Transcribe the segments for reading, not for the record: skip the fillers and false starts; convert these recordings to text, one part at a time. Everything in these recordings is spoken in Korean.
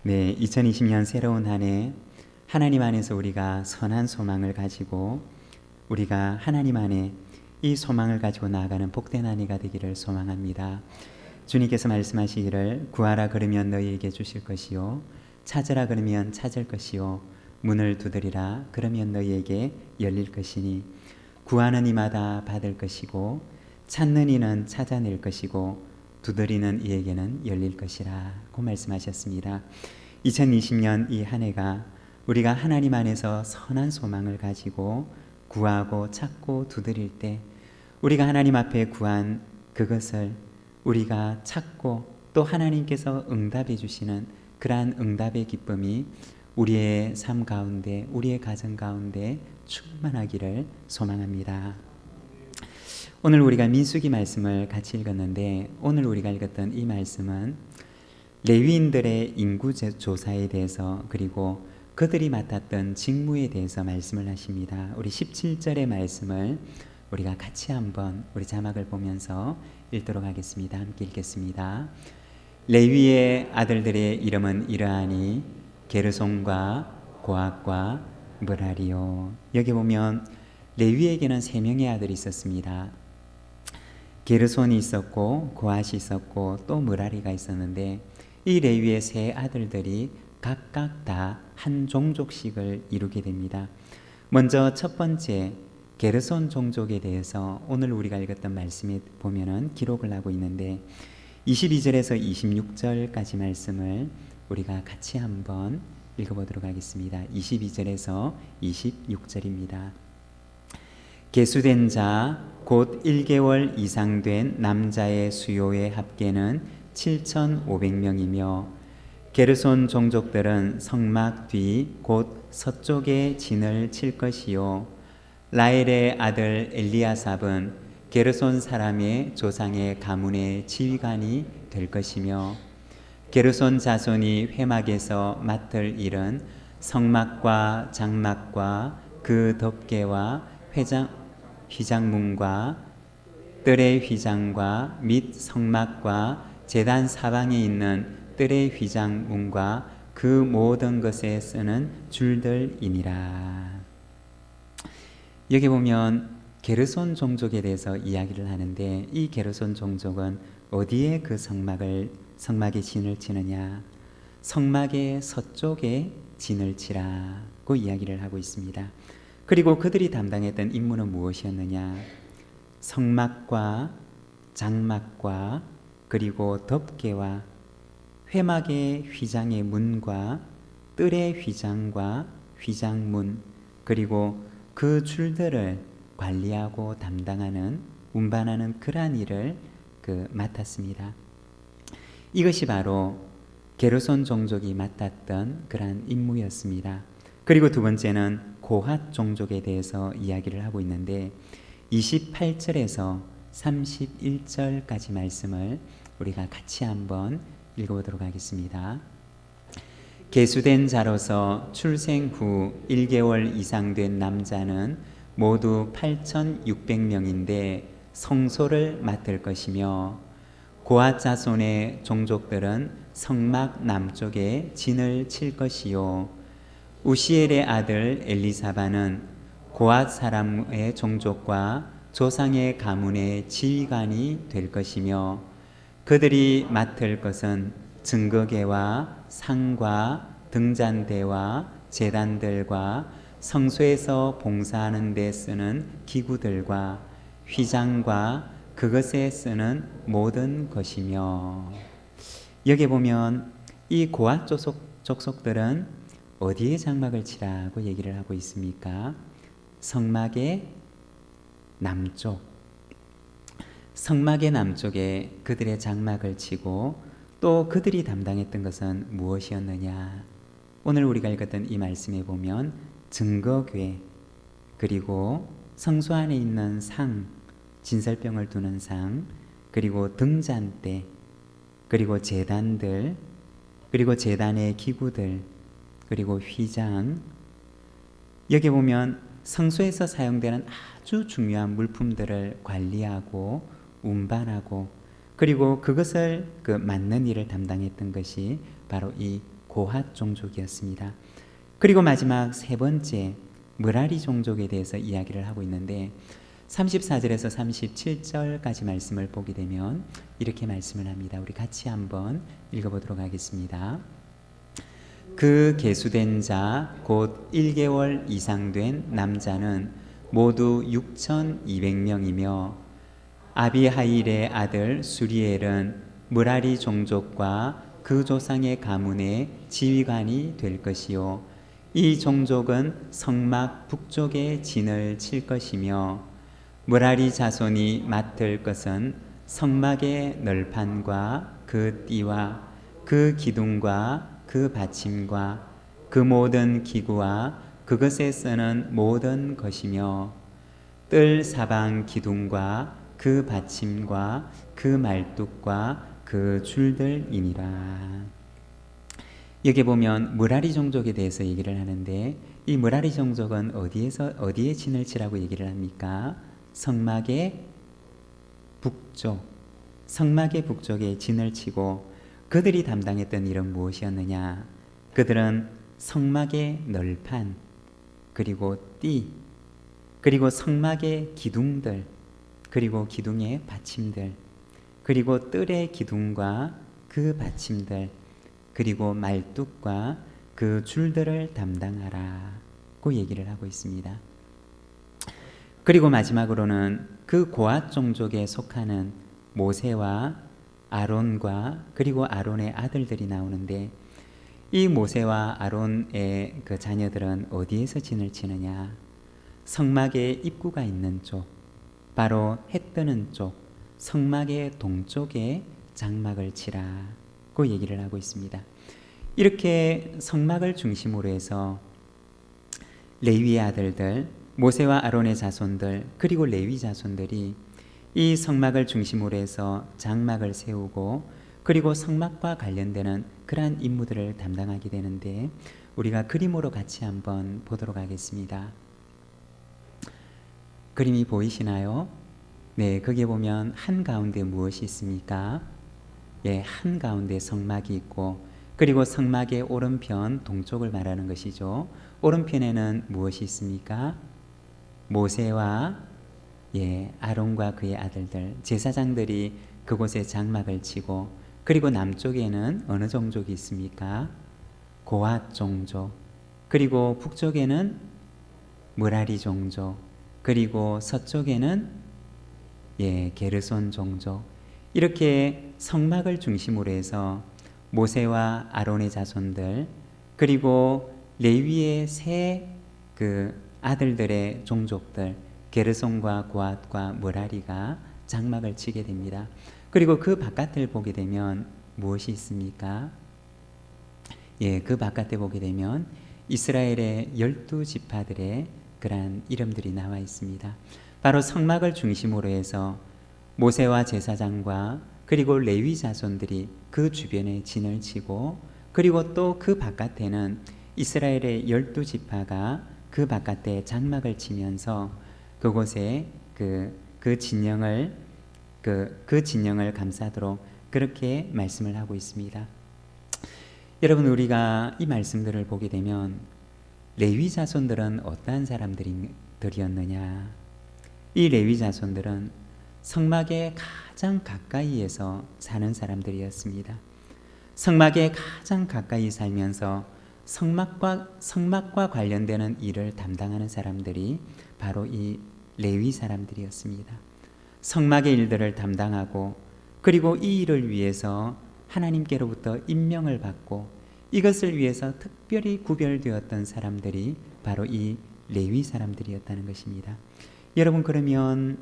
네, 2020년 새로운 한 해 하나님 안에서 우리가 선한 소망을 가지고 우리가 하나님 안에 이 소망을 가지고 나아가는 복된 한 해가 되기를 소망합니다. 주님께서 말씀하시기를 구하라 그러면 너희에게 주실 것이요 찾으라 그러면 찾을 것이요 문을 두드리라 그러면 너희에게 열릴 것이니 구하는 이마다 받을 것이고 찾는 이는 찾아낼 것이고 두드리는 이에게는 열릴 것이라 고 말씀하셨습니다. 2020년 이 한 해가 우리가 하나님 안에서 선한 소망을 가지고 구하고 찾고 두드릴 때 우리가 하나님 앞에 구한 그것을 우리가 찾고 또 하나님께서 응답해 주시는 그러한 응답의 기쁨이 우리의 삶 가운데 우리의 가정 가운데 충만하기를 소망합니다. 오늘 우리가 민수기 말씀을 같이 읽었는데 오늘 우리가 읽었던 이 말씀은 레위인들의 인구 조사에 대해서 그리고 그들이 맡았던 직무에 대해서 말씀을 하십니다. 우리 17절의 말씀을 우리가 같이 한번 우리 자막을 보면서 읽도록 하겠습니다. 함께 읽겠습니다. 레위의 아들들의 이름은 이러하니 게르손과 고핫과 므라리요. 여기 보면 레위에게는 3명의 아들이 있었습니다. 게르손이 있었고 고핫이 있었고 또 므라리가 있었는데 이 레위의 3 아들들이 각각 다 한 종족씩을 이루게 됩니다. 먼저 첫 번째 게르손 종족에 대해서 오늘 우리가 읽었던 말씀에 보면은 기록을 하고 있는데 22절에서 26절까지 말씀을 우리가 같이 한번 읽어보도록 하겠습니다. 22절에서 26절입니다. 계수된 자 곧 1개월 이상 된 남자의 수요의 합계는 7,500명이며 게르손 종족들은 성막 뒤 곧 서쪽에 진을 칠 것이요 라헬의 아들 엘리아삽은 게르손 사람의 조상의 가문의 지휘관이 될 것이며 게르손 자손이 회막에서 맡을 일은 성막과 장막과 그 덮개와 휘장문과 뜰의 휘장과 및 성막과 제단 사방에 있는 뜰의 휘장문과 그 모든 것에 쓰는 줄들이니라. 여기 보면 게르손 종족에 대해서 이야기를 하는데 이 게르손 종족은 어디에 그 성막에 진을 치느냐? 성막의 서쪽에 진을 치라고 이야기를 하고 있습니다. 그리고 그들이 담당했던 임무는 무엇이었느냐? 성막과 장막과 그리고 덮개와 회막의 휘장의 문과 뜰의 휘장과 휘장문 그리고 그 줄들을 관리하고 담당하는 운반하는 그러한 일을 맡았습니다. 이것이 바로 게르손 종족이 맡았던 그러한 임무였습니다. 그리고 두 번째는 고핫 종족에 대해서 이야기를 하고 있는데 28절에서 31절까지 말씀을 우리가 같이 한번 읽어보도록 하겠습니다. 계수된 자로서 출생 후 1개월 이상 된 남자는 모두 8,600명인데 성소를 맡을 것이며 고핫 자손의 종족들은 성막 남쪽에 진을 칠 것이요 우시엘의 아들 엘리사바는 고핫 사람의 종족과 조상의 가문의 지휘관이 될 것이며 그들이 맡을 것은 증거계와 상과 등잔대와 제단들과 성소에서 봉사하는 데 쓰는 기구들과 휘장과 그것에 쓰는 모든 것이며 여기 보면 이 고핫 족속들은 어디에 장막을 치라고 얘기를 하고 있습니까? 성막의 남쪽, 성막의 남쪽에 그들의 장막을 치고 또 그들이 담당했던 것은 무엇이었느냐? 오늘 우리가 읽었던 이 말씀에 보면 증거궤 그리고 성소 안에 있는 상, 진설병을 두는 상 그리고 등잔대 그리고 제단들 그리고 제단의 기구들 그리고 휘장 여기 보면 성소에서 사용되는 아주 중요한 물품들을 관리하고 운반하고 그리고 그것을 맞는 일을 담당했던 것이 바로 이 고핫 종족이었습니다. 그리고 마지막 세 번째 므라리 종족에 대해서 이야기를 하고 있는데 34절에서 37절까지 말씀을 보게 되면 이렇게 말씀을 합니다. 우리 같이 한번 읽어보도록 하겠습니다. 그 계수된 자 곧 1개월 이상 된 남자는 모두 6,200명이며 아비하일의 아들 수리엘은 므라리 종족과 그 조상의 가문의 지휘관이 될 것이요 이 종족은 성막 북쪽에 진을 칠 것이며 므라리 자손이 맡을 것은 성막의 널판과 그 띠와 그 기둥과 그 받침과 그 모든 기구와 그것에 쓰는 모든 것이며 뜰 사방 기둥과 그 받침과 그 말뚝과 그 줄들이니라. 여기 보면 므라리 종족에 대해서 얘기를 하는데 이 므라리 종족은 어디에 진을 치라고 얘기를 합니까? 성막의 북쪽에 진을 치고 그들이 담당했던 일은 무엇이었느냐? 그들은 성막의 널판, 그리고 띠, 그리고 성막의 기둥들, 그리고 기둥의 받침들, 그리고 뜰의 기둥과 그 받침들, 그리고 말뚝과 그 줄들을 담당하라고 얘기를 하고 있습니다. 그리고 마지막으로는 그 고핫 종족에 속하는 모세와 아론과 그리고 아론의 아들들이 나오는데 이 모세와 아론의 그 자녀들은 어디에서 진을 치느냐? 성막의 입구가 있는 쪽, 바로 해 뜨는 쪽, 성막의 동쪽에 장막을 치라고 얘기를 하고 있습니다. 이렇게 성막을 중심으로 해서 레위의 아들들, 모세와 아론의 자손들, 그리고 레위 자손들이 이 성막을 중심으로 해서 장막을 세우고 그리고 성막과 관련되는 그러한 임무들을 담당하게 되는데 우리가 그림으로 같이 한번 보도록 하겠습니다. 그림이 보이시나요? 네, 거기에 보면 한가운데 무엇이 있습니까? 예, 한가운데 성막이 있고 그리고 성막의 오른편 동쪽을 말하는 것이죠. 오른편에는 무엇이 있습니까? 모세와 아론과 그의 아들들, 제사장들이 그곳에 장막을 치고 그리고 남쪽에는 어느 종족이 있습니까? 고핫 종족, 그리고 북쪽에는 므라리 종족, 그리고 서쪽에는 게르손 종족. 이렇게 성막을 중심으로 해서 모세와 아론의 자손들 그리고 레위의 세 그 아들들의 종족들 게르손과 고핫과 므라리가 장막을 치게 됩니다. 그리고 그 바깥을 보게 되면 무엇이 있습니까? 그 바깥에 보게 되면 이스라엘의 12지파들의 그러한 이름들이 나와 있습니다. 바로 성막을 중심으로 해서 모세와 제사장과 그리고 레위 자손들이 그 주변에 진을 치고 그리고 또 그 바깥에는 이스라엘의 12지파가 그 바깥에 장막을 치면서 그곳에 그 진영을 감싸도록 그렇게 말씀을 하고 있습니다. 여러분, 우리가 이 말씀들을 보게 되면 레위 자손들은 어떠한 사람들이었느냐? 이 레위 자손들은 성막의 가장 가까이에서 사는 사람들이었습니다. 성막에 가장 가까이 살면서 성막과 관련되는 일을 담당하는 사람들이 바로 이 레위 사람들이었습니다. 성막의 일들을 담당하고 그리고 이 일을 위해서 하나님께로부터 임명을 받고 이것을 위해서 특별히 구별되었던 사람들이 바로 이 레위 사람들이었다는 것입니다. 여러분, 그러면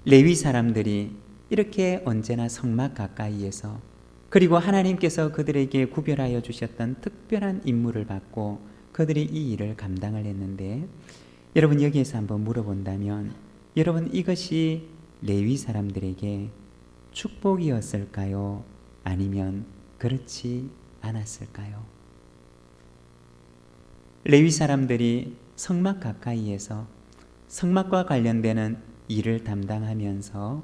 레위 사람들이 이렇게 언제나 성막 가까이에서 그리고 하나님께서 그들에게 구별하여 주셨던 특별한 임무를 받고 그들이 이 일을 감당을 했는데 여러분, 여기에서 한번 물어본다면 여러분, 이것이 레위 사람들에게 축복이었을까요? 아니면 그렇지 않았을까요? 레위 사람들이 성막 가까이에서 성막과 관련되는 일을 담당하면서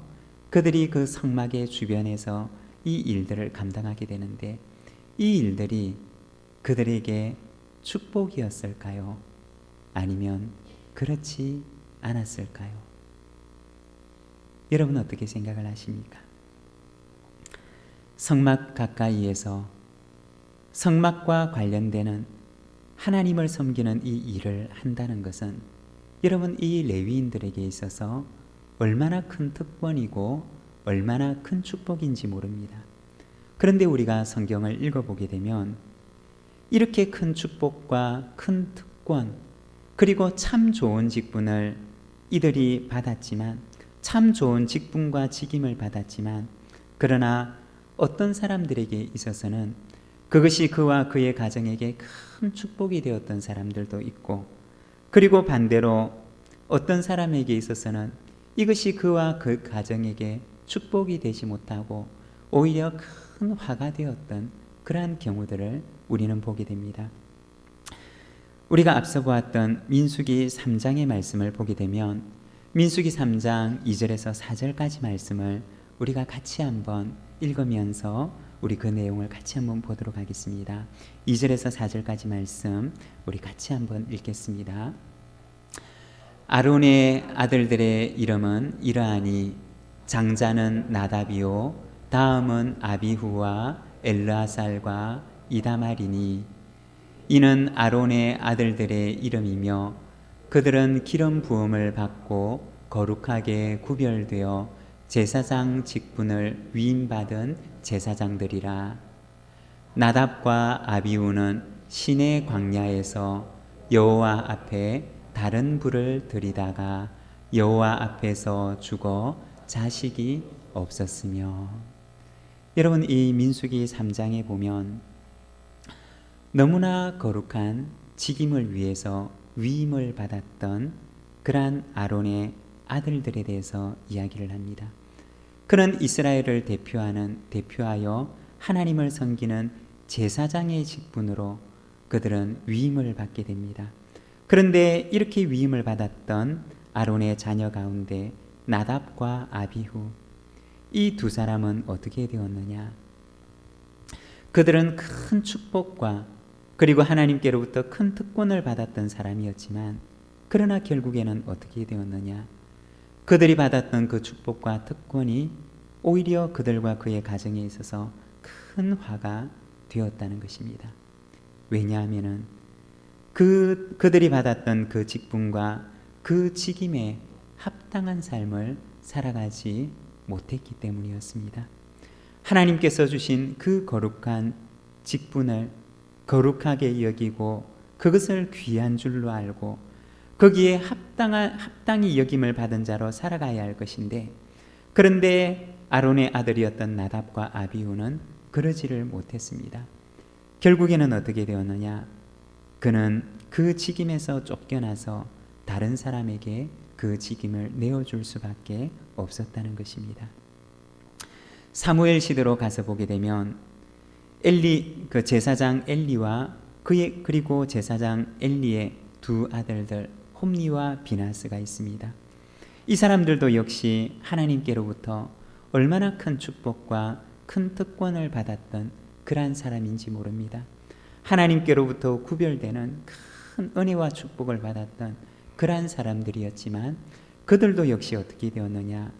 그들이 그 성막의 주변에서 이 일들을 감당하게 되는데 이 일들이 그들에게 축복이었을까요? 아니면 그렇지 않았을까요? 여러분 어떻게 생각을 하십니까? 성막 가까이에서 성막과 관련되는 하나님을 섬기는 이 일을 한다는 것은 여러분 이 레위인들에게 있어서 얼마나 큰 특권이고 얼마나 큰 축복인지 모릅니다. 그런데 우리가 성경을 읽어보게 되면 이렇게 큰 축복과 큰 특권 그리고 참 좋은 직분을 이들이 받았지만 참 좋은 직분과 직임을 받았지만 그러나 어떤 사람들에게 있어서는 그것이 그와 그의 가정에게 큰 축복이 되었던 사람들도 있고 그리고 반대로 어떤 사람에게 있어서는 이것이 그와 그 가정에게 축복이 되지 못하고 오히려 큰 화가 되었던 그러한 경우들을 우리는 보게 됩니다. 우리가 앞서 보았던 민수기 3장의 말씀을 보게 되면 민수기 3장 2절에서 4절까지 말씀을 우리가 같이 한번 읽으면서 우리 그 내용을 같이 한번 보도록 하겠습니다. 2절에서 4절까지 말씀 우리 같이 한번 읽겠습니다. 아론의 아들들의 이름은 이러하니 장자는 나답이요 다음은 아비후와 엘르아살과 이다말이니 이는 아론의 아들들의 이름이며 그들은 기름 부음을 받고 거룩하게 구별되어 제사장 직분을 위임받은 제사장들이라. 나답과 아비후는 시내 광야에서 여호와 앞에 다른 불을 들이다가 여호와 앞에서 죽어 자식이 없었으며. 여러분 이 민수기 3장에 보면 너무나 거룩한 직임을 위해서 위임을 받았던 그러한 아론의 아들들에 대해서 이야기를 합니다. 그는 이스라엘을 대표하여 하나님을 섬기는 제사장의 직분으로 그들은 위임을 받게 됩니다. 그런데 이렇게 위임을 받았던 아론의 자녀 가운데 나답과 아비후 이 두 사람은 어떻게 되었느냐? 그들은 큰 축복과 그리고 하나님께로부터 큰 특권을 받았던 사람이었지만 그러나 결국에는 어떻게 되었느냐? 그들이 받았던 그 축복과 특권이 오히려 그들과 그의 가정에 있어서 큰 화가 되었다는 것입니다. 왜냐하면 그들이 받았던 그 직분과 그 직임에 합당한 삶을 살아가지 못했기 때문이었습니다. 하나님께서 주신 그 거룩한 직분을 거룩하게 여기고 그것을 귀한 줄로 알고 거기에 합당히 여김을 받은 자로 살아가야 할 것인데 그런데 아론의 아들이었던 나답과 아비후는 그러지를 못했습니다. 결국에는 어떻게 되었느냐? 그는 그 직임에서 쫓겨나서 다른 사람에게 그 직임을 내어줄 수밖에 없었다는 것입니다. 사무엘 시대로 가서 보게 되면 그 제사장 엘리와 그리고 제사장 엘리의 두 아들들 홈리와 비나스가 있습니다. 이 사람들도 역시 하나님께로부터 얼마나 큰 축복과 큰 특권을 받았던 그러한 사람인지 모릅니다. 하나님께로부터 구별되는 큰 은혜와 축복을 받았던 그러한 사람들이었지만 그들도 역시 어떻게 되었느냐?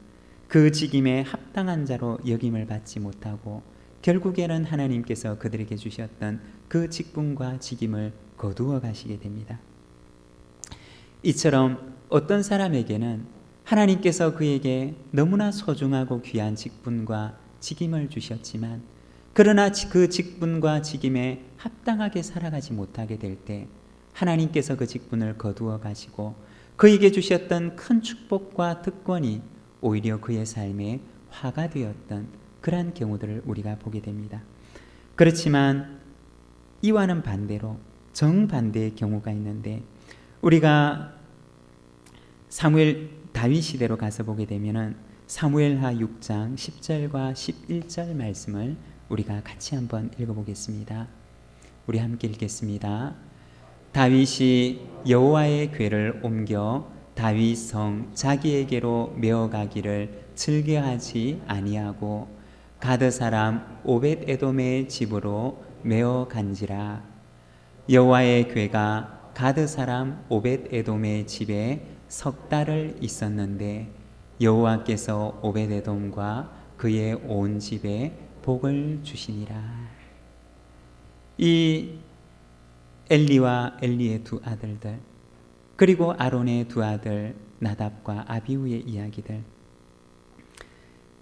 그 직임에 합당한 자로 여김을 받지 못하고 결국에는 하나님께서 그들에게 주셨던 그 직분과 직임을 거두어 가시게 됩니다. 이처럼 어떤 사람에게는 하나님께서 그에게 너무나 소중하고 귀한 직분과 직임을 주셨지만 그러나 그 직분과 직임에 합당하게 살아가지 못하게 될 때 하나님께서 그 직분을 거두어 가시고 그에게 주셨던 큰 축복과 특권이 오히려 그의 삶에 화가 되었던 그러한 경우들을 우리가 보게 됩니다. 그렇지만 이와는 반대로 정반대의 경우가 있는데 우리가 다윗 시대로 가서 보게 되면은 사무엘하 6장 10절과 11절 말씀을 우리가 같이 한번 읽어보겠습니다. 우리 함께 읽겠습니다. 다윗이 여호와의 궤를 옮겨 다윗 성 자기에게로 메어가기를 즐겨하지 아니하고 가드 사람 오벳 에돔의 집으로 메어 간지라. 여호와의 궤가 가드 사람 오벳 에돔의 집에 석 달을 있었는데 여호와께서 오벳 에돔과 그의 온 집에 복을 주시니라. 이 엘리와 엘리의 두 아들들, 그리고 아론의 두 아들 나답과 아비후의 이야기들,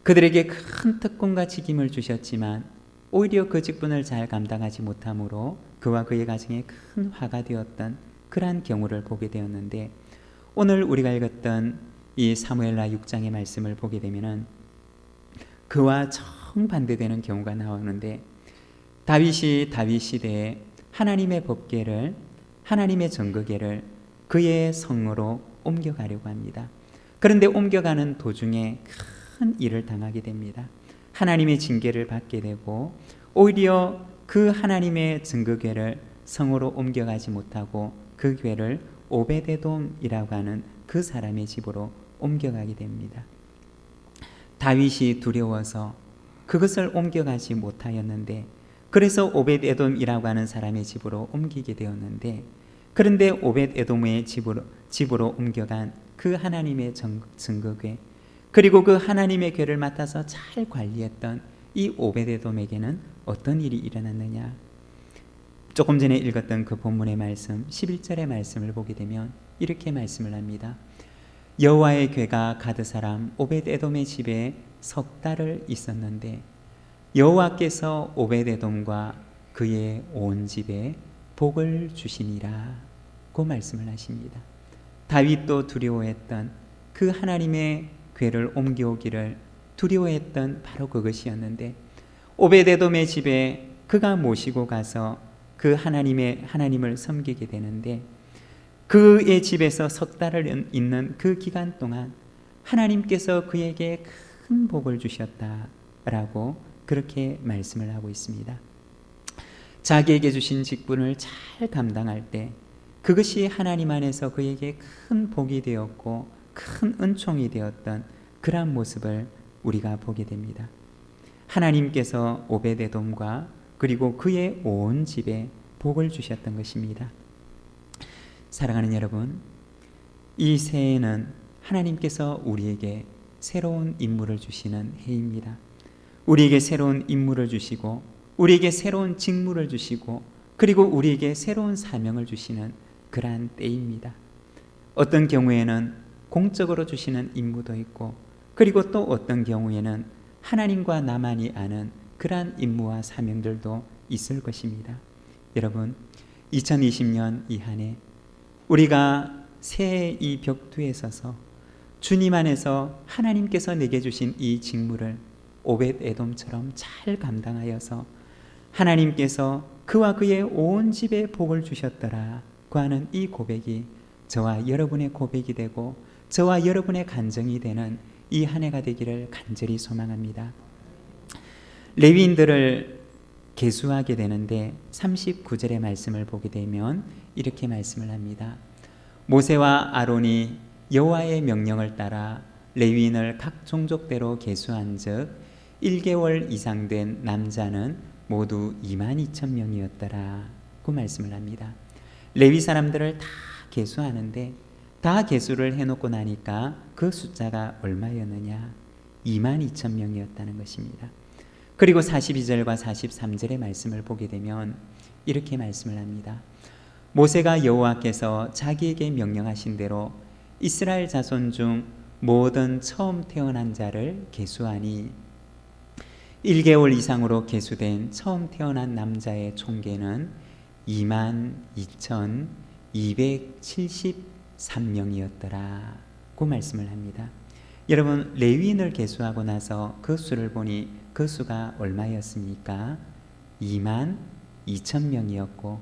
그들에게 큰 특권과 직임을 주셨지만 오히려 그 직분을 잘 감당하지 못함으로 그와 그의 가정에 큰 화가 되었던 그러한 경우를 보게 되었는데, 오늘 우리가 읽었던 이 사무엘하 6장의 말씀을 보게 되면은 그와 정반대되는 경우가 나오는데, 다윗이 다윗 시대에 하나님의 법궤를, 하나님의 전거궤를 그의 성으로 옮겨가려고 합니다. 그런데 옮겨가는 도중에 큰 일을 당하게 됩니다. 하나님의 징계를 받게 되고, 오히려 그 하나님의 증거궤를 성으로 옮겨가지 못하고 그 궤를 오베데돔이라고 하는 그 사람의 집으로 옮겨가게 됩니다. 다윗이 두려워서 그것을 옮겨가지 못하였는데, 그래서 오벳에돔이라고 하는 사람의 집으로 옮기게 되었는데, 그런데 오벳에돔의 집으로 옮겨간 그 하나님의 증거궤, 그리고 그 하나님의 궤를 맡아서 잘 관리했던 이 오벳에돔에게는 어떤 일이 일어났느냐? 조금 전에 읽었던 그 본문의 말씀 11절의 말씀을 보게 되면 이렇게 말씀을 합니다. 여호와의 궤가 가드 사람 오벳에돔의 집에 석 달을 있었는데 여호와께서 오벳에돔과 그의 온 집에 복을 주시니라 고 말씀을 하십니다. 다윗도 두려워했던 그 하나님의 궤를 옮겨오기를 두려워했던 바로 그것이었는데, 오벳에돔의 집에 그가 모시고 가서 그 하나님을 섬기게 되는데, 그의 집에서 석 달을 있는 그 기간 동안 하나님께서 그에게 큰 복을 주셨다라고 그렇게 말씀을 하고 있습니다. 자기에게 주신 직분을 잘 감당할 때 그것이 하나님 안에서 그에게 큰 복이 되었고 큰 은총이 되었던 그러한 모습을 우리가 보게 됩니다. 하나님께서 오벳에돔과 그리고 그의 온 집에 복을 주셨던 것입니다. 사랑하는 여러분, 이 새해는 하나님께서 우리에게 새로운 임무를 주시는 해입니다. 우리에게 새로운 임무를 주시고 우리에게 새로운 직무를 주시고 그리고 우리에게 새로운 사명을 주시는 그러한 때입니다. 어떤 경우에는 공적으로 주시는 임무도 있고, 그리고 또 어떤 경우에는 하나님과 나만이 아는 그러한 임무와 사명들도 있을 것입니다. 여러분, 2020년 이 한 해 우리가 새해 이 벽두에 서서 주님 안에서 하나님께서 내게 주신 이 직무를 오벳에돔처럼 잘 감당하여서 하나님께서 그와 그의 온 집에 복을 주셨더라고 하는 이 고백이 저와 여러분의 고백이 되고 저와 여러분의 간증이 되는 이 한 해가 되기를 간절히 소망합니다. 레위인들을 계수하게 되는데 39절의 말씀을 보게 되면 이렇게 말씀을 합니다. 모세와 아론이 여호와의 명령을 따라 레위인을 각 종족대로 계수한즉 1개월 이상 된 남자는 모두 22,000명이었더라 고 말씀을 합니다. 레위 사람들을 다 계수하는데 다 계수를 해놓고 나니까 그 숫자가 얼마였느냐? 22,000명이었다는 것입니다. 그리고 42절과 43절의 말씀을 보게 되면 이렇게 말씀을 합니다. 모세가 여호와께서 자기에게 명령하신 대로 이스라엘 자손 중 모든 처음 태어난 자를 계수하니 1개월 이상으로 계수된 처음 태어난 남자의 총계는 22,273명이었더라 고 말씀을 합니다. 여러분, 레위인을 계수하고 나서 그 수를 보니 그 수가 얼마였습니까? 22,000명이었고,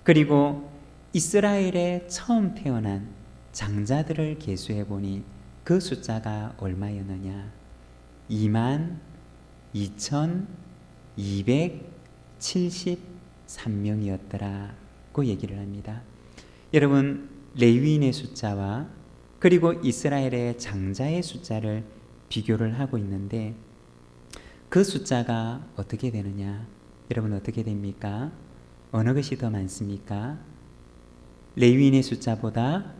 그리고 이스라엘에 처음 태어난 장자들을 계수해 보니 그 숫자가 얼마였느냐? 22,273명이었더라고 얘기를 합니다. 여러분, 레위인의 숫자와 그리고 이스라엘의 장자의 숫자를 비교를 하고 있는데 그 숫자가 어떻게 되느냐? 여러분 어떻게 됩니까? 어느 것이 더 많습니까? 레위인의 숫자보다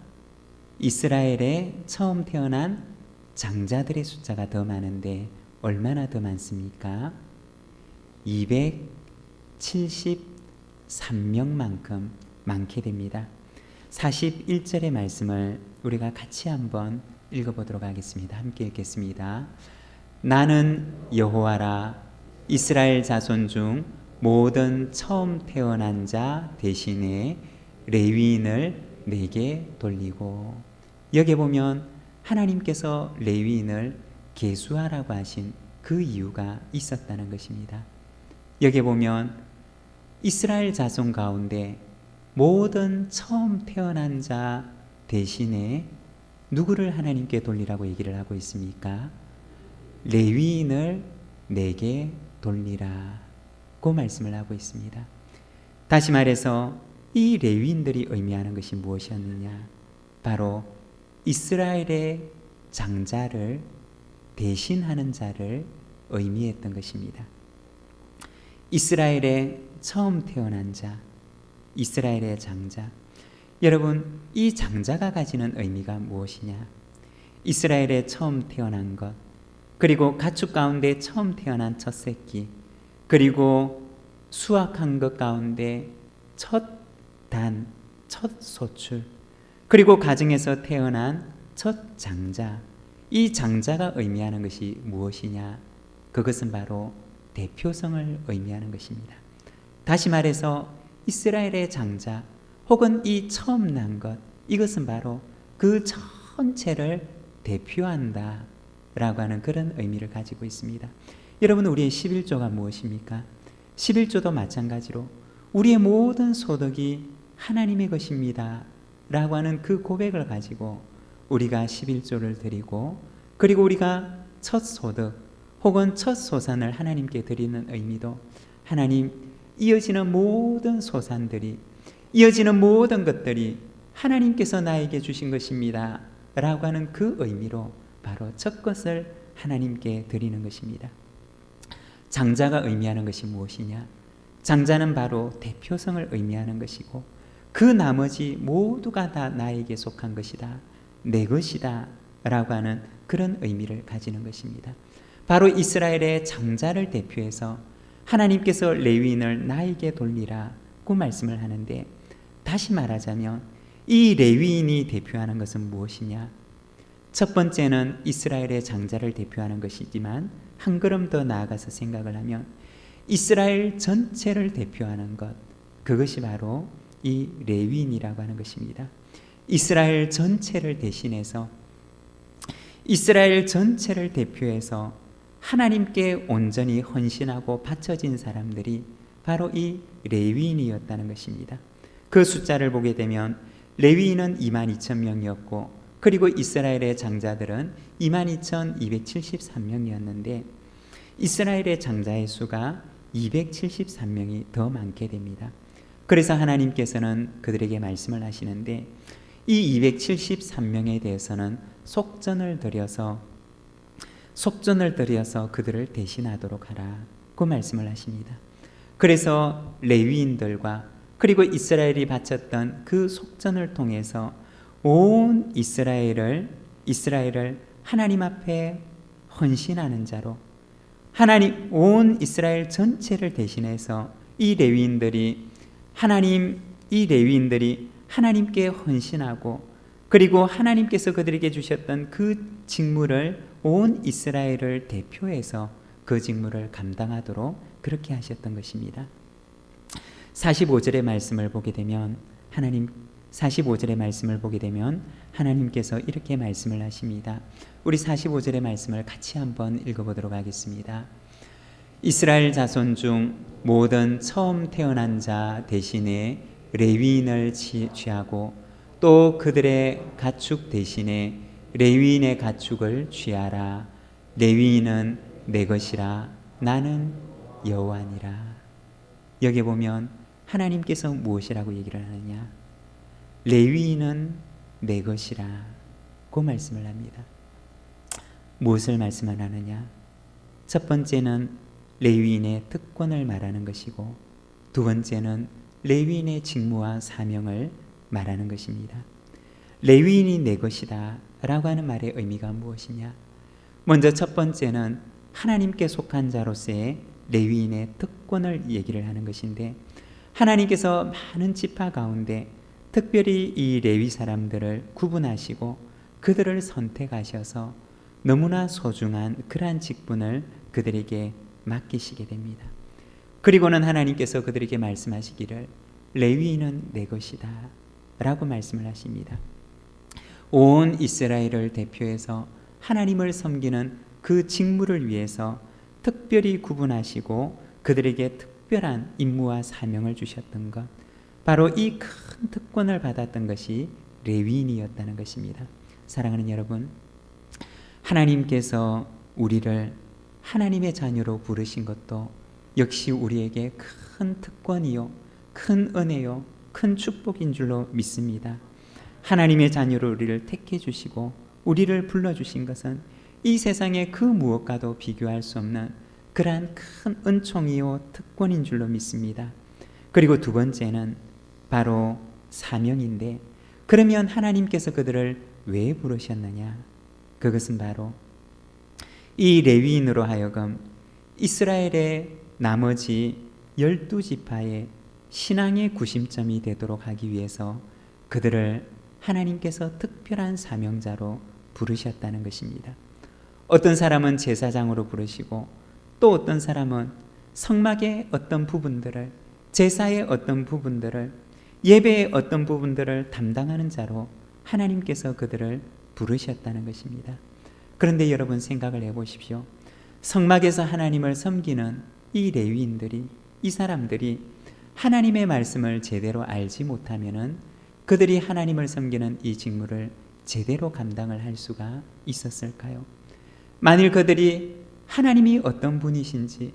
이스라엘에 처음 태어난 장자들의 숫자가 더 많은데 얼마나 더 많습니까? 273명만큼 많게 됩니다. 41절의 말씀을 우리가 같이 한번 읽어보도록 하겠습니다. 함께 읽겠습니다. 나는 여호와라. 이스라엘 자손 중 모든 처음 태어난 자 대신에 레위인을 내게 돌리고. 여기 보면 하나님께서 레위인을 계수하라고 하신 그 이유가 있었다는 것입니다. 여기 보면 이스라엘 자손 가운데 모든 처음 태어난 자 대신에 누구를 하나님께 돌리라고 얘기를 하고 있습니까? 레위인을 내게 돌리라 고 말씀을 하고 있습니다. 다시 말해서 이 레위인들이 의미하는 것이 무엇이었느냐? 바로 이스라엘의 장자를 대신하는 자를 의미했던 것입니다. 이스라엘의 처음 태어난 자, 이스라엘의 장자. 여러분, 이 장자가 가지는 의미가 무엇이냐? 이스라엘의 처음 태어난 것, 그리고 가축 가운데 처음 태어난 첫 새끼, 그리고 수확한 것 가운데 첫 단, 첫 소출, 그리고 가정에서 태어난 첫 장자. 이 장자가 의미하는 것이 무엇이냐? 그것은 바로 대표성을 의미하는 것입니다. 다시 말해서 이스라엘의 장자 혹은 이 처음 난 것, 이것은 바로 그 전체를 대표한다 라고 하는 그런 의미를 가지고 있습니다. 여러분, 우리의 11조가 무엇입니까? 11조도 마찬가지로 우리의 모든 소득이 하나님의 것입니다 라고 하는 그 고백을 가지고 우리가 11조를 드리고, 그리고 우리가 첫 소득 혹은 첫 소산을 하나님께 드리는 의미도 하나님, 이어지는 모든 소산들이, 이어지는 모든 것들이 하나님께서 나에게 주신 것입니다 라고 하는 그 의미로 바로 첫 것을 하나님께 드리는 것입니다. 장자가 의미하는 것이 무엇이냐? 장자는 바로 대표성을 의미하는 것이고, 그 나머지 모두가 다 나에게 속한 것이다, 내 것이다 라고 하는 그런 의미를 가지는 것입니다. 바로 이스라엘의 장자를 대표해서 하나님께서 레위인을 나에게 돌리라고 말씀을 하는데, 다시 말하자면 이 레위인이 대표하는 것은 무엇이냐? 첫 번째는 이스라엘의 장자를 대표하는 것이지만, 한 걸음 더 나아가서 생각을 하면 이스라엘 전체를 대표하는 것, 그것이 바로 이 레위인이라고 하는 것입니다. 이스라엘 전체를 대신해서, 이스라엘 전체를 대표해서 하나님께 온전히 헌신하고 바쳐진 사람들이 바로 이 레위인이었다는 것입니다. 그 숫자를 보게 되면 레위인은 22,000명이었고, 그리고 이스라엘의 장자들은 22,273명이었는데 이스라엘의 장자의 수가 273명이 더 많게 됩니다. 그래서 하나님께서는 그들에게 말씀을 하시는데, 이 273명에 대해서는 속전을 들여서 그들을 대신하도록 하라고 말씀을 하십니다. 그래서 레위인들과 그리고 이스라엘이 바쳤던 그 속전을 통해서 온 이스라엘을 하나님 앞에 헌신하는 자로, 하나님 온 이스라엘 전체를 대신해서 이 레위인들이 하나님께 헌신하고, 그리고 하나님께서 그들에게 주셨던 그 직무를 온 이스라엘을 대표해서 그 직무를 감당하도록 그렇게 하셨던 것입니다. 45절의 말씀을 보게 되면 하나님께서 이렇게 말씀을 하십니다. 우리 45절의 말씀을 같이 한번 읽어보도록 하겠습니다. 이스라엘 자손 중 모든 처음 태어난 자 대신에 레위인을 취하고, 또 그들의 가축 대신에 레위인의 가축을 취하라. 레위인은 내 것이라. 나는 여호와니라. 여기 보면 하나님께서 무엇이라고 얘기를 하느냐? 레위인은 내 것이라 고 말씀을 합니다. 무엇을 말씀을 하느냐? 첫 번째는 레위인의 특권을 말하는 것이고, 두 번째는 레위인의 직무와 사명을 말하는 것입니다. 레위인이 내 것이다 라고 하는 말의 의미가 무엇이냐? 먼저 첫 번째는 하나님께 속한 자로서의 레위인의 특권을 얘기를 하는 것인데, 하나님께서 많은 지파 가운데 특별히 이 레위 사람들을 구분하시고 그들을 선택하셔서 너무나 소중한 그러한 직분을 그들에게 맡기시게 됩니다. 그리고는 하나님께서 그들에게 말씀하시기를 레위인은 내 것이다 라고 말씀을 하십니다. 온 이스라엘을 대표해서 하나님을 섬기는 그 직무를 위해서 특별히 구분하시고 그들에게 특별한 임무와 사명을 주셨던 것, 바로 이 큰 특권을 받았던 것이 레위인이었다는 것입니다. 사랑하는 여러분, 하나님께서 우리를 하나님의 자녀로 부르신 것도 역시 우리에게 큰 특권이요, 큰 은혜요, 큰 축복인 줄로 믿습니다. 하나님의 자녀로 우리를 택해 주시고 우리를 불러주신 것은 이 세상의 그 무엇과도 비교할 수 없는 그러한 큰 은총이요 특권인 줄로 믿습니다. 그리고 두 번째는 바로 사명인데, 그러면 하나님께서 그들을 왜 부르셨느냐? 그것은 바로 이 레위인으로 하여금 이스라엘의 나머지 12지파의 신앙의 구심점이 되도록 하기 위해서 그들을 하나님께서 특별한 사명자로 부르셨다는 것입니다. 어떤 사람은 제사장으로 부르시고, 또 어떤 사람은 성막의 어떤 부분들을, 제사의 어떤 부분들을, 예배의 어떤 부분들을 담당하는 자로 하나님께서 그들을 부르셨다는 것입니다. 그런데 여러분 생각을 해보십시오. 성막에서 하나님을 섬기는 이 레위인들이, 이 사람들이 하나님의 말씀을 제대로 알지 못하면은 그들이 하나님을 섬기는 이 직무를 제대로 감당을 할 수가 있었을까요? 만일 그들이 하나님이 어떤 분이신지,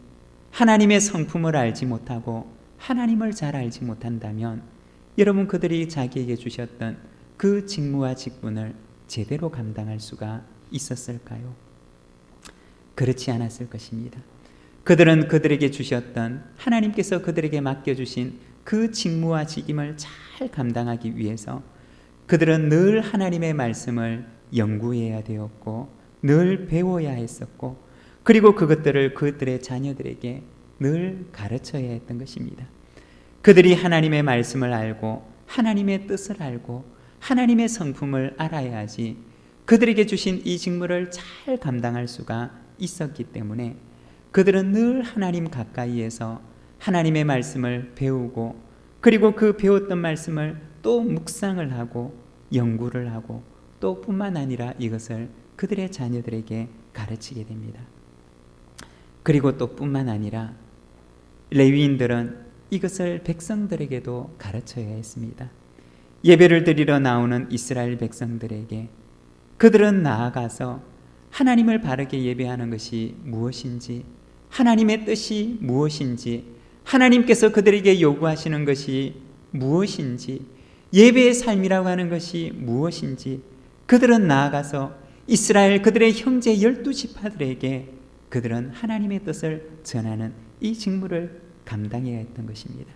하나님의 성품을 알지 못하고 하나님을 잘 알지 못한다면 여러분, 그들이 자기에게 주셨던 그 직무와 직분을 제대로 감당할 수가 있었을까요? 그렇지 않았을 것입니다. 그들은 그들에게 주셨던, 하나님께서 그들에게 맡겨주신 그 직무와 직임을 잘 감당하기 위해서 그들은 늘 하나님의 말씀을 연구해야 되었고 늘 배워야 했었고, 그리고 그것들을 그들의 자녀들에게 늘 가르쳐야 했던 것입니다. 그들이 하나님의 말씀을 알고 하나님의 뜻을 알고 하나님의 성품을 알아야지 그들에게 주신 이 직무를 잘 감당할 수가 있었기 때문에 그들은 늘 하나님 가까이에서 하나님의 말씀을 배우고, 그리고 그 배웠던 말씀을 또 묵상을 하고 연구를 하고, 또 뿐만 아니라 이것을 그들의 자녀들에게 가르치게 됩니다. 그리고 또 뿐만 아니라 레위인들은 이것을 백성들에게도 가르쳐야 했습니다. 예배를 드리러 나오는 이스라엘 백성들에게 그들은 나아가서 하나님을 바르게 예배하는 것이 무엇인지, 하나님의 뜻이 무엇인지, 하나님께서 그들에게 요구하시는 것이 무엇인지, 예배의 삶이라고 하는 것이 무엇인지 그들은 나아가서 이스라엘 그들의 형제 12지파들에게 그들은 하나님의 뜻을 전하는 이 직무를 감당해야 했던 것입니다.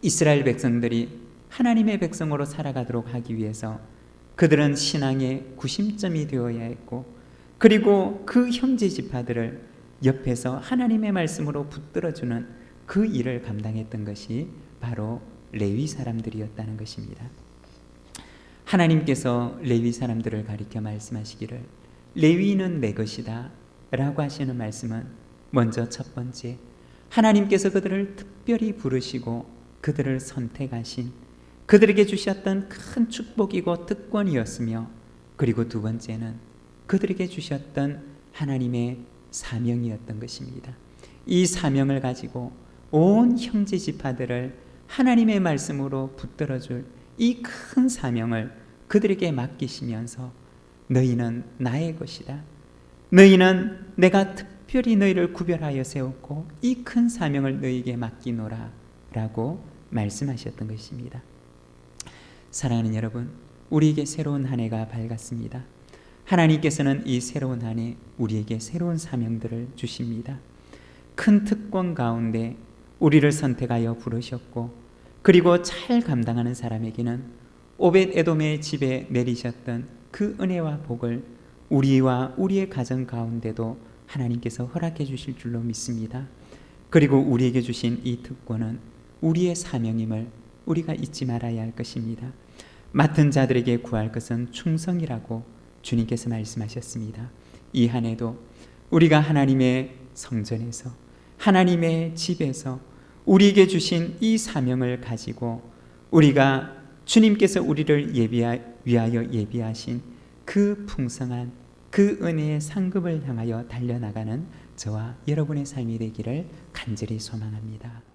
이스라엘 백성들이 하나님의 백성으로 살아가도록 하기 위해서 그들은 신앙의 구심점이 되어야 했고, 그리고 그 형제 지파들을 옆에서 하나님의 말씀으로 붙들어주는 그 일을 감당했던 것이 바로 레위 사람들이었다는 것입니다. 하나님께서 레위 사람들을 가리켜 말씀하시기를 레위는 내 것이다 라고 하시는 말씀은, 먼저 첫 번째, 하나님께서 그들을 특별히 부르시고 그들을 선택하신, 그들에게 주셨던 큰 축복이고 특권이었으며, 그리고 두 번째는 그들에게 주셨던 하나님의 사명이었던 것입니다. 이 사명을 가지고 온 형제 지파들을 하나님의 말씀으로 붙들어줄 이 큰 사명을 그들에게 맡기시면서 너희는 나의 것이다, 너희는 내가 특별히 너희를 구별하여 세웠고 이 큰 사명을 너희에게 맡기노라 라고 말씀하셨던 것입니다. 사랑하는 여러분, 우리에게 새로운 한 해가 밝았습니다. 하나님께서는 이 새로운 한 해 우리에게 새로운 사명들을 주십니다. 큰 특권 가운데 우리를 선택하여 부르셨고, 그리고 잘 감당하는 사람에게는 오벳 에돔의 집에 내리셨던 그 은혜와 복을 우리와 우리의 가정 가운데도 하나님께서 허락해 주실 줄로 믿습니다. 그리고 우리에게 주신 이 특권은 우리의 사명임을 우리가 잊지 말아야 할 것입니다. 맡은 자들에게 구할 것은 충성이라고 주님께서 말씀하셨습니다. 이 한 해도 우리가 하나님의 성전에서, 하나님의 집에서 우리에게 주신 이 사명을 가지고 우리가 주님께서 우리를 위하여 예비하신 그 풍성한 그 은혜의 상급을 향하여 달려나가는 저와 여러분의 삶이 되기를 간절히 소망합니다.